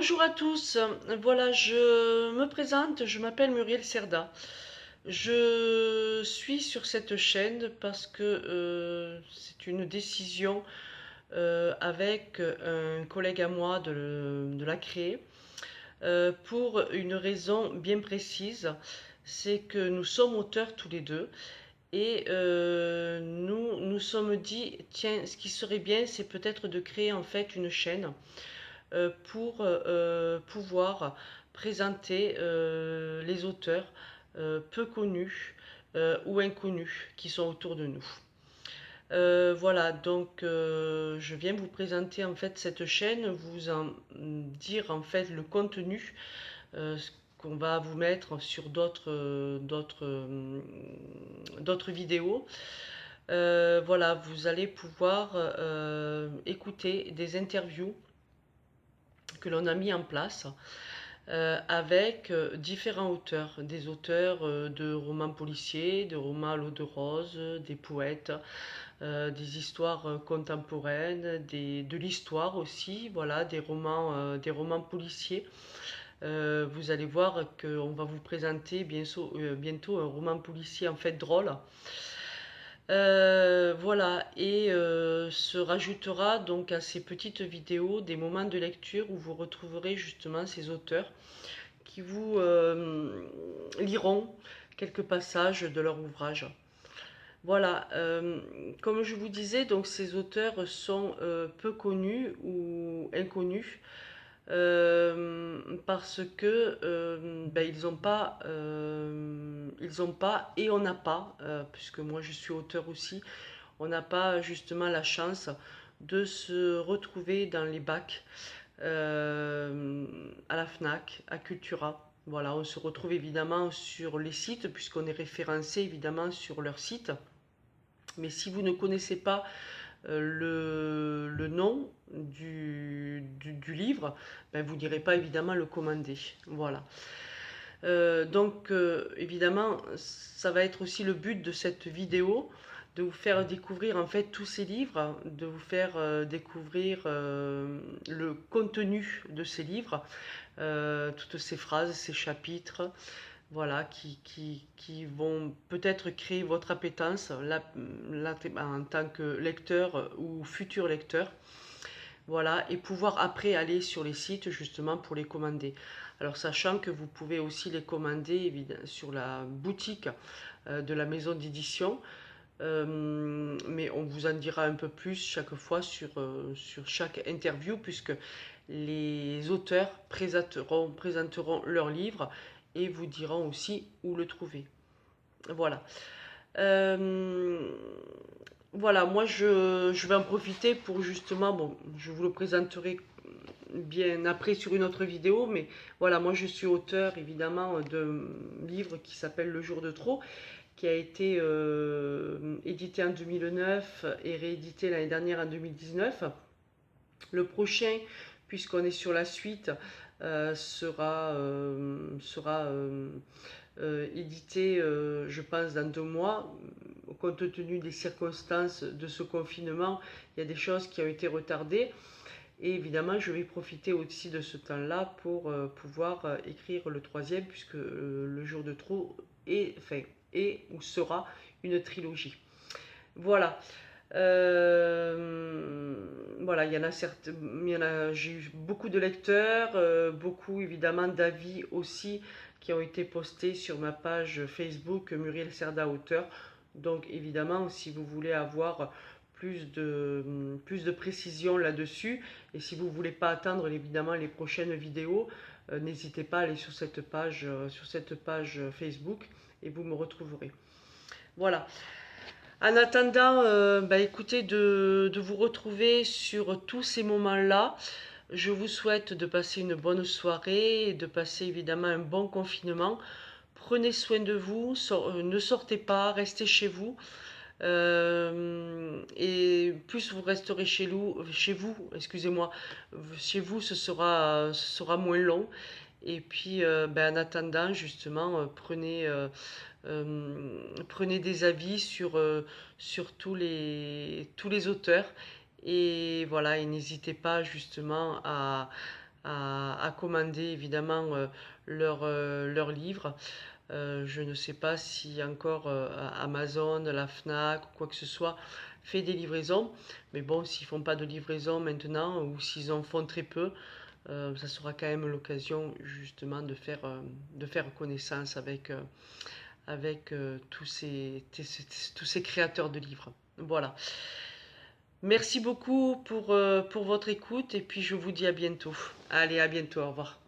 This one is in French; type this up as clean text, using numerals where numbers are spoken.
Bonjour à tous, voilà, je me présente, je m'appelle Muriel Cerda. Je suis sur cette chaîne parce que c'est une décision avec un collègue à moi de la créer pour une raison bien précise, c'est que nous sommes auteurs tous les deux et nous nous sommes dit, tiens, ce qui serait bien, c'est peut-être de créer en fait une chaîne pour pouvoir présenter les auteurs peu connus ou inconnus qui sont autour de nous. Voilà, donc je viens vous présenter en fait cette chaîne, vous en dire en fait le contenu qu'on va vous mettre sur d'autres vidéos. Voilà, vous allez pouvoir écouter des interviews que l'on a mis en place avec différents auteurs, des auteurs de romans policiers, de romans à l'eau de rose, des poètes, des histoires contemporaines, de l'histoire aussi, voilà, des romans policiers. Vous allez voir qu'on va vous présenter bientôt un roman policier en fait drôle. Voilà, et se rajoutera donc à ces petites vidéos des moments de lecture où vous retrouverez justement ces auteurs qui vous liront quelques passages de leur ouvrage. Voilà, comme je vous disais, donc ces auteurs sont peu connus ou inconnus parce que ils ont pas et on n'a pas, puisque moi je suis auteur aussi, on n'a pas justement la chance de se retrouver dans les bacs à la FNAC, à Cultura. Voilà, on se retrouve évidemment sur les sites puisqu'on est référencé évidemment sur leur site. Mais si vous ne connaissez pas le nom du livre, ben, vous n'irez pas évidemment le commander. Voilà. Donc évidemment, ça va être aussi le but de cette vidéo, de vous faire découvrir en fait tous ces livres, de vous faire découvrir le contenu de ces livres, toutes ces phrases, ces chapitres, voilà, qui vont peut-être créer votre appétence en tant que lecteur ou futur lecteur. Voilà, et pouvoir après aller sur les sites justement pour les commander. Alors sachant que vous pouvez aussi les commander sur la boutique de la maison d'édition, mais on vous en dira un peu plus chaque fois sur chaque interview puisque les auteurs présenteront leur livre et vous diront aussi où le trouver. Voilà. Euh, voilà, moi je vais en profiter pour justement, bon, je vous le présenterai bien après sur une autre vidéo, mais voilà, moi je suis auteur évidemment d'un livre qui s'appelle Le jour de trop, qui a été édité en 2009 et réédité l'année dernière en 2019. Le prochain, puisqu'on est sur la suite, sera édité, je pense, dans 2 mois. Compte tenu des circonstances de ce confinement, il y a des choses qui ont été retardées. Et évidemment, je vais profiter aussi de ce temps-là pour pouvoir écrire le troisième, puisque Le jour de trop est ou sera une trilogie. Voilà. Voilà, il y en a certes, j'ai eu beaucoup de lecteurs, beaucoup évidemment d'avis aussi qui ont été postés sur ma page Facebook Muriel Cerda Auteur. Donc évidemment, si vous voulez avoir plus de précision là-dessus, et si vous ne voulez pas attendre évidemment les prochaines vidéos, n'hésitez pas à aller sur cette page Facebook et vous me retrouverez. Voilà. En attendant, écoutez, de vous retrouver sur tous ces moments-là, je vous souhaite de passer une bonne soirée et de passer évidemment un bon confinement. Prenez soin de vous, ne sortez pas, restez chez vous. Et plus vous resterez chez vous, excusez-moi, chez vous, ce sera moins long. Et puis, en attendant, justement, prenez des avis sur tous les auteurs. Et voilà, et n'hésitez pas justement à commander évidemment leurs livres. Je ne sais pas si encore Amazon, la Fnac ou quoi que ce soit fait des livraisons. Mais bon, s'ils font pas de livraison maintenant ou s'ils en font très peu, ça sera quand même l'occasion justement de faire connaissance avec tous ces créateurs de livres. Voilà. Merci beaucoup pour votre écoute et puis je vous dis à bientôt. Allez, à bientôt, au revoir.